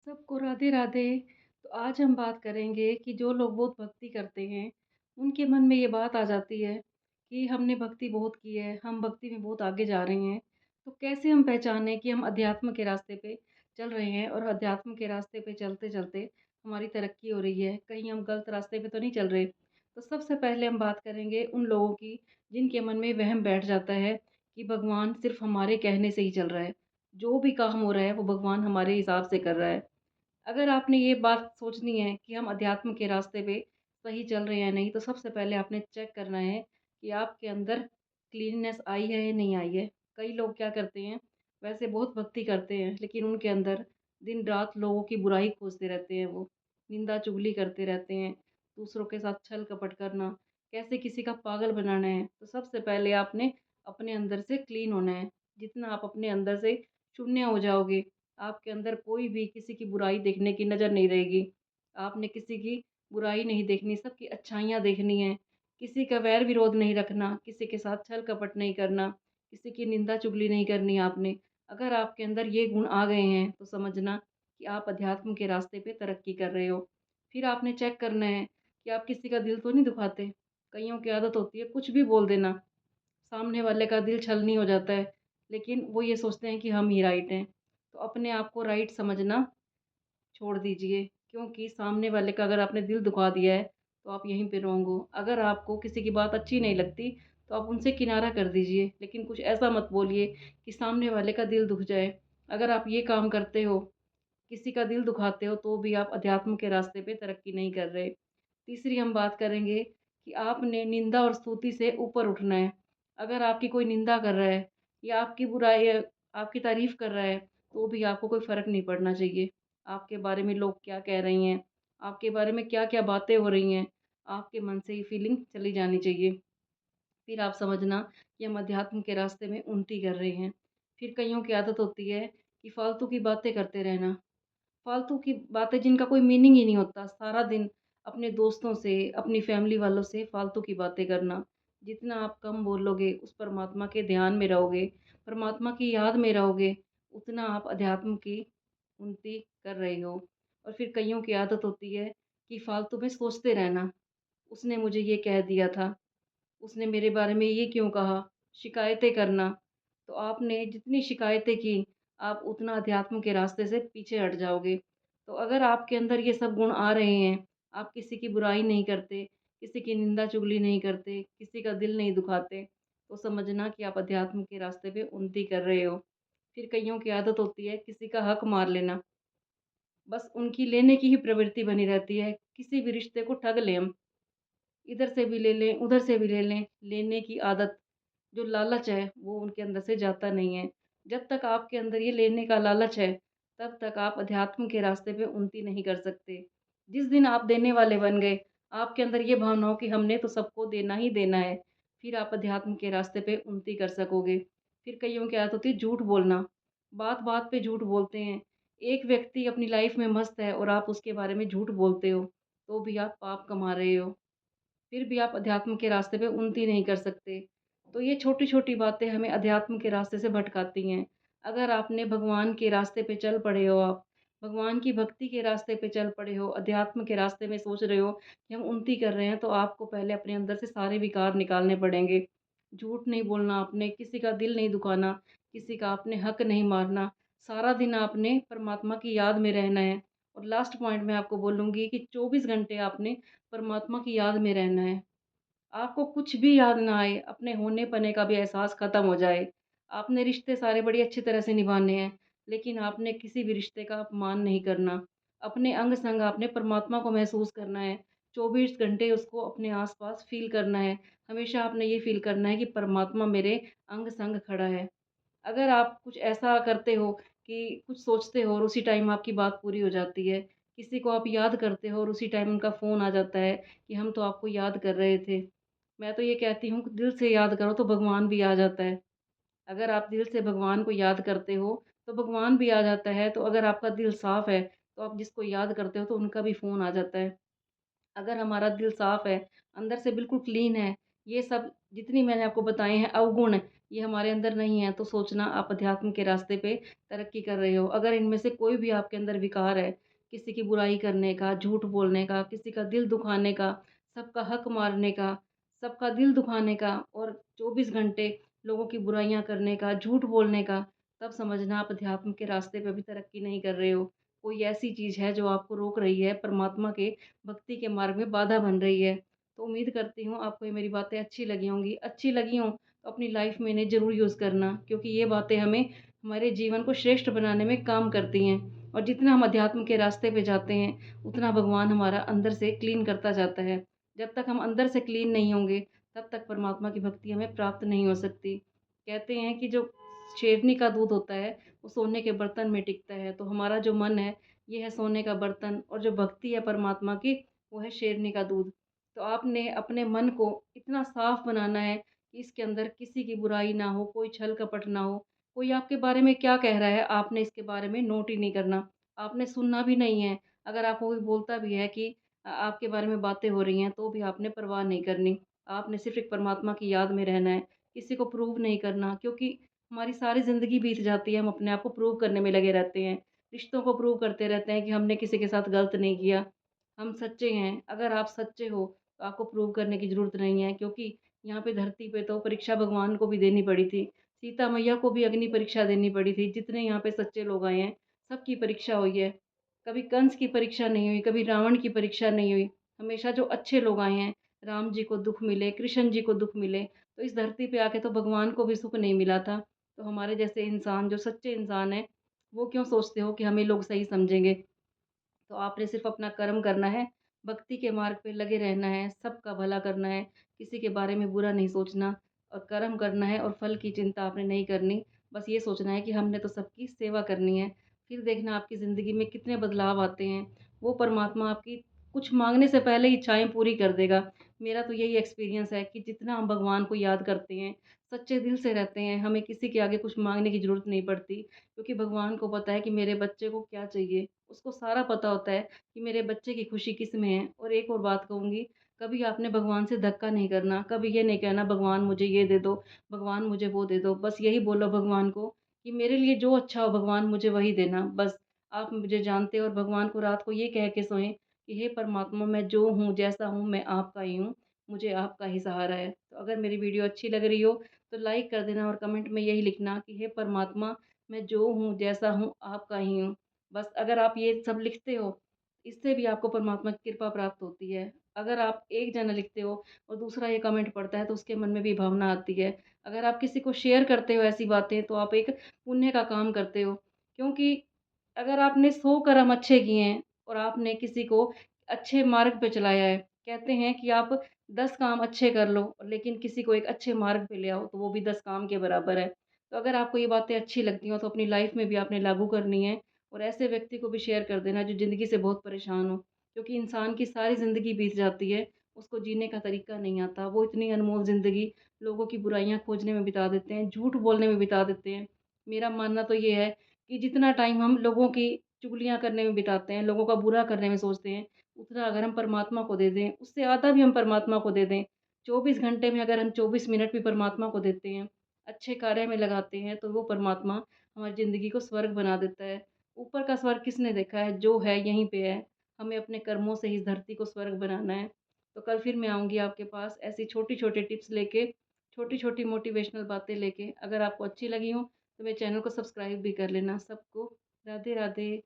सबको राधे राधे। तो आज हम बात करेंगे कि जो लोग बहुत भक्ति करते हैं, उनके मन में ये बात आ जाती है कि हमने भक्ति बहुत की है, हम भक्ति में बहुत आगे जा रहे हैं। तो कैसे हम पहचानें कि हम अध्यात्म के रास्ते पे चल रहे हैं और अध्यात्म के रास्ते पे चलते-चलते हमारी तरक्की हो रही है, कहीं हम गलत रास्ते पे तो नहीं चल रहे। तो सबसे पहले हम बात करेंगे उन लोगों की जिनके मन में वहम बैठ जाता है कि भगवान सिर्फ़ हमारे कहने से ही चल रहा है। जो भी काम हो रहा है वो भगवान हमारे हिसाब से कर रहा है। अगर आपने ये बात सोचनी है कि हम अध्यात्म के रास्ते पे सही चल रहे हैं या नहीं, तो सबसे पहले आपने चेक करना है कि आपके अंदर क्लीननेस आई है या नहीं आई है। कई लोग क्या करते हैं, वैसे बहुत भक्ति करते हैं, लेकिन उनके अंदर दिन-रात लोगों की बुराई खोजते रहते हैं वो। निंदा-चुगली करते रहते हैं, दूसरों के साथ छल-कपट करना, कैसे किसी का पागल बनाना है। तो सबसे पहले आपने अपने अंदर से क्लीन होना है। जितना आप अपने अंदर से शून्य हो जाओगे, आपके अंदर कोई भी किसी की बुराई देखने की नज़र नहीं रहेगी। आपने किसी की बुराई नहीं देखनी, सबकी अच्छाइयाँ देखनी है। किसी का वैर विरोध नहीं रखना, किसी के साथ छल कपट नहीं करना, किसी की निंदा चुगली नहीं करनी आपने। अगर आपके अंदर ये गुण आ गए हैं, तो समझना कि आप अध्यात्म के रास्ते पे तरक्की कर रहे हो। फिर आपने चेक करना है कि आप किसी का दिल तो नहीं दुखाते। कइयों की आदत होती है कुछ भी बोल देना, सामने वाले का दिल छलनी हो जाता है, लेकिन वो ये सोचते हैं कि हम ही राइट हैं। तो अपने आप को राइट समझना छोड़ दीजिए, क्योंकि सामने वाले का अगर आपने दिल दुखा दिया है, तो आप यहीं पे रॉन्ग हो। अगर आपको किसी की बात अच्छी नहीं लगती, तो आप उनसे किनारा कर दीजिए, लेकिन कुछ ऐसा मत बोलिए कि सामने वाले का दिल दुख जाए। अगर आप ये काम करते हो, किसी का दिल दुखाते हो, तो भी आप अध्यात्म के रास्ते पे तरक्की नहीं कर रहे। तीसरी हम बात करेंगे कि आपने निंदा और स्तुति से ऊपर उठना है। अगर आपकी कोई निंदा कर रहा है या आपकी बुराई आपकी तारीफ़ कर रहा है, तो भी आपको कोई फ़र्क नहीं पड़ना चाहिए। आपके बारे में लोग क्या कह रही हैं, आपके बारे में क्या-क्या बातें हो रही हैं, आपके मन से ये फ़ीलिंग चली जानी चाहिए। फिर आप समझना कि हम अध्यात्म के रास्ते में उन्नति कर रहे हैं। फिर कइयों की आदत होती है कि फ़ालतू की बातें करते रहना। फ़ालतू की बातें जिनका कोई मीनिंग ही नहीं होता, सारा दिन अपने दोस्तों से, अपनी फ़ैमिली वालों से फ़ालतू की बातें करना। जितना आप कम बोलोगे, उस परमात्मा के ध्यान में रहोगे, परमात्मा की याद में रहोगे, उतना आप अध्यात्म की उन्नति कर रहे हो। और फिर कइयों की आदत होती है कि फ़ालतू में सोचते रहना, उसने मुझे ये कह दिया था, उसने मेरे बारे में ये क्यों कहा? शिकायतें करना। तो आपने जितनी शिकायतें की, आप उतना अध्यात्म के रास्ते से पीछे हट जाओगे। तो अगर आपके अंदर ये सब गुण आ रहे हैं, आप किसी की बुराई नहीं करते, किसी की निंदा-चुगली नहीं करते, किसी का दिल नहीं दुखाते, तो समझना कि आप अध्यात्म के रास्ते पे उन्नति कर रहे हो। फिर कइयों की आदत होती है किसी का हक मार लेना। बस उनकी लेने की ही प्रवृत्ति बनी रहती है। किसी भी रिश्ते को ठग लें हम। इधर से भी ले लें, उधर से भी ले लें। लेने की आदत, जो लालच है, वो उनके अंदर से जाता नहीं है। जब तक आपके अंदर ये लेने का लालच है, तब तक आप अध्यात्म के रास्ते पे उन्नति नहीं कर सकते। जिस दिन आप देने वाले बन गए, आपके अंदर ये भावना हो कि हमने तो सबको देना ही देना है, फिर आप अध्यात्म के रास्ते पे उन्नति कर सकोगे। फिर कइयों की आदत होती है झूठ बोलना। बात-बात पे झूठ बोलते हैं। एक व्यक्ति अपनी लाइफ़ में मस्त है और आप उसके बारे में झूठ बोलते हो, तो भी आप पाप कमा रहे हो। फिर भी आप अध्यात्म के रास्ते पे उन्नति नहीं कर सकते। तो ये छोटी-छोटी बातें हमें अध्यात्म के रास्ते से भटकाती हैं। अगर आपने भगवान के रास्ते पे चल पड़े हो आप, भगवान की भक्ति के रास्ते पे चल पड़े हो, अध्यात्म के रास्ते में सोच रहे हो कि हम उन्नति कर रहे हैं, तो आपको पहले अपने अंदर से सारे विकार निकालने पड़ेंगे। झूठ नहीं बोलना आपने, किसी का दिल नहीं दुखाना, किसी का आपने हक नहीं मारना, सारा दिन आपने परमात्मा की याद में रहना है। और लास्ट पॉइंट मैं आपको बोलूँगी कि 24 घंटे आपने परमात्मा की याद में रहना है। आपको कुछ भी याद ना आए, अपने होने-पने का भी एहसास ख़त्म हो जाए। आपने रिश्ते सारे बड़ी अच्छी तरह से निभाने हैं, लेकिन आपने किसी भी रिश्ते का अपमान नहीं करना। अपने अंग-संग आपने परमात्मा को महसूस करना है, 24 घंटे उसको अपने आस-पास फ़ील करना है। हमेशा आपने ये फ़ील करना है कि परमात्मा मेरे अंग-संग खड़ा है। अगर आप कुछ ऐसा करते हो कि कुछ सोचते हो और उसी टाइम आपकी बात पूरी हो जाती है, किसी को आप याद करते हो और उसी टाइम उनका फ़ोन आ जाता है कि हम तो आपको याद कर रहे थे। मैं तो ये कहती हूँ कि दिल से याद करो तो भगवान भी आ जाता है। अगर आप दिल से भगवान को याद करते हो, तो भगवान भी आ जाता है। तो अगर आपका दिल साफ़ है, तो आप जिसको याद करते हो तो उनका भी फ़ोन आ जाता है। अगर हमारा दिल साफ़ है, अंदर से बिल्कुल क्लीन है, ये सब जितनी मैंने आपको बताए हैं अवगुण, ये हमारे अंदर नहीं है, तो सोचना आप अध्यात्म के रास्ते पे तरक्की कर रहे हो। अगर इनमें से कोई भी आपके अंदर विकार है, किसी की बुराई करने का, झूठ बोलने का, किसी का दिल दुखाने का, सबका हक मारने का, सबका दिल दुखाने का और 24 घंटे लोगों की बुराइयाँ करने का, झूठ बोलने का, तब समझना आप अध्यात्म के रास्ते पे अभी तरक्की नहीं कर रहे हो। कोई ऐसी चीज़ है जो आपको रोक रही है, परमात्मा के भक्ति के मार्ग में बाधा बन रही है। तो उम्मीद करती हूँ आपको ये मेरी बातें अच्छी लगी होंगी। अच्छी लगी हों तो अपनी लाइफ़ में इन्हें ज़रूर यूज़ करना, क्योंकि ये बातें हमें हमारे जीवन को श्रेष्ठ बनाने में काम करती हैं। और जितना हम अध्यात्म के रास्ते पे जाते हैं, उतना भगवान हमारा अंदर से क्लीन करता जाता है। जब तक हम अंदर से क्लीन नहीं होंगे, तब तक परमात्मा की भक्ति हमें प्राप्त नहीं हो सकती। कहते हैं कि जो शेरनी का दूध होता है, वो सोने के बर्तन में टिकता है। तो हमारा जो मन है, ये है सोने का बर्तन और जो भक्ति है परमात्मा की, वो है शेरनी का दूध। तो आपने अपने मन को इतना साफ बनाना है कि इसके अंदर किसी की बुराई ना हो, कोई छल कपट ना हो। कोई आपके बारे में क्या कह रहा है, आपने इसके बारे में नोट ही नहीं करना। आपने सुनना भी नहीं है। अगर आपको कोई बोलता भी है कि आपके बारे में बातें हो रही हैं, तो भी आपने परवाह नहीं करनी। आपने सिर्फ़ एक परमात्मा की याद में रहना है, किसी को प्रूव नहीं करना, क्योंकि हमारी सारी ज़िंदगी बीत जाती है, हम अपने आप को प्रूव करने में लगे रहते हैं। रिश्तों को प्रूव करते रहते हैं कि हमने किसी के साथ गलत नहीं किया, हम सच्चे हैं। अगर आप सच्चे हो, तो आपको प्रूव करने की ज़रूरत नहीं है, क्योंकि यहाँ पे धरती पे तो परीक्षा भगवान को भी देनी पड़ी थी। सीता मैया को भी अग्नि परीक्षा देनी पड़ी थी। जितने यहाँ पे सच्चे लोग आए हैं, सबकी परीक्षा हुई है। कभी कंस की परीक्षा नहीं हुई, कभी रावण की परीक्षा नहीं हुई। हमेशा जो अच्छे लोग आए हैं, राम जी को दुःख मिले, कृष्ण जी को दुःख मिले, तो इस धरती पे आके तो भगवान को भी सुख नहीं मिला था। तो हमारे जैसे इंसान, जो सच्चे इंसान हैं, वो क्यों सोचते हो कि हमें लोग सही समझेंगे? तो आपने सिर्फ़ अपना कर्म करना है, भक्ति के मार्ग पे लगे रहना है, सबका भला करना है, किसी के बारे में बुरा नहीं सोचना और कर्म करना है और फल की चिंता आपने नहीं करनी। बस ये सोचना है कि हमने तो सबकी सेवा करनी है। फिर देखना आपकी ज़िंदगी में कितने बदलाव आते हैं। वो परमात्मा आपकी कुछ माँगने से पहले इच्छाएँ पूरी कर देगा। मेरा तो यही एक्सपीरियंस है कि जितना हम भगवान को याद करते हैं, सच्चे दिल से रहते हैं, हमें किसी के आगे कुछ माँगने की ज़रूरत नहीं पड़ती, क्योंकि भगवान को पता है कि मेरे बच्चे को क्या चाहिए। उसको सारा पता होता है कि मेरे बच्चे की खुशी किस में है। और एक और बात कहूँगी, कभी आपने भगवान से धक्का नहीं करना, कभी ये नहीं कहना भगवान मुझे ये दे दो, भगवान मुझे वो दे दो। बस यही बोलो भगवान को कि मेरे लिए जो अच्छा हो भगवान मुझे वही देना। बस आप मुझे जानते हो और भगवान को रात को ये कह के सोएँ कि हे परमात्मा, मैं जो हूँ, जैसा हूँ, मैं आपका ही हूँ, मुझे आपका ही सहारा है। तो अगर मेरी वीडियो अच्छी लग रही हो, तो लाइक कर देना और कमेंट में यही लिखना कि हे परमात्मा, मैं जो हूँ, जैसा हूँ, आपका ही हूँ। बस अगर आप ये सब लिखते हो, इससे भी आपको परमात्मा की कृपा प्राप्त होती है। अगर आप एक जना लिखते हो और दूसरा ये कमेंट पढ़ता है, तो उसके मन में भी भावना आती है। अगर आप किसी को शेयर करते हो ऐसी बातें, तो आप एक पुण्य का काम करते हो। क्योंकि अगर आपने 100 कर्म अच्छे किए हैं और आपने किसी को अच्छे मार्ग पे चलाया है, कहते हैं कि आप 10 काम अच्छे कर लो, लेकिन किसी को एक अच्छे मार्ग पे ले आओ, तो वो भी 10 काम के बराबर है। तो अगर आपको ये बातें अच्छी लगती हो, तो अपनी लाइफ़ में भी आपने लागू करनी है और ऐसे व्यक्ति को भी शेयर कर देना जो ज़िंदगी से बहुत परेशान हो। क्योंकि इंसान की सारी ज़िंदगी बीत जाती है, उसको जीने का तरीका नहीं आता। वो इतनी अनमोल ज़िंदगी लोगों की बुराइयाँ खोजने में बिता देते हैं, झूठ बोलने में बिता देते हैं। मेरा मानना तो ये है कि जितना टाइम हम लोगों की चुगलियाँ करने में बिताते हैं, लोगों का बुरा करने में सोचते हैं, उतना अगर हम परमात्मा को दे दें, उससे आधा भी हम परमात्मा को दे दें, 24 घंटे में अगर हम 24 मिनट भी परमात्मा को देते हैं, अच्छे कार्य में लगाते हैं, तो वो परमात्मा हमारी ज़िंदगी को स्वर्ग बना देता है। ऊपर का स्वर्ग किसने देखा है? जो है यहीं पे है। हमें अपने कर्मों से इस धरती को स्वर्ग बनाना है। तो कल फिर मैं आऊँगी आपके पास ऐसी छोटी-छोटी टिप्स लेके, छोटी-छोटी मोटिवेशनल बातें लेके। अगर आपको अच्छी लगी हों, तो मेरे चैनल को सब्सक्राइब भी कर लेना। सबको राधे राधे।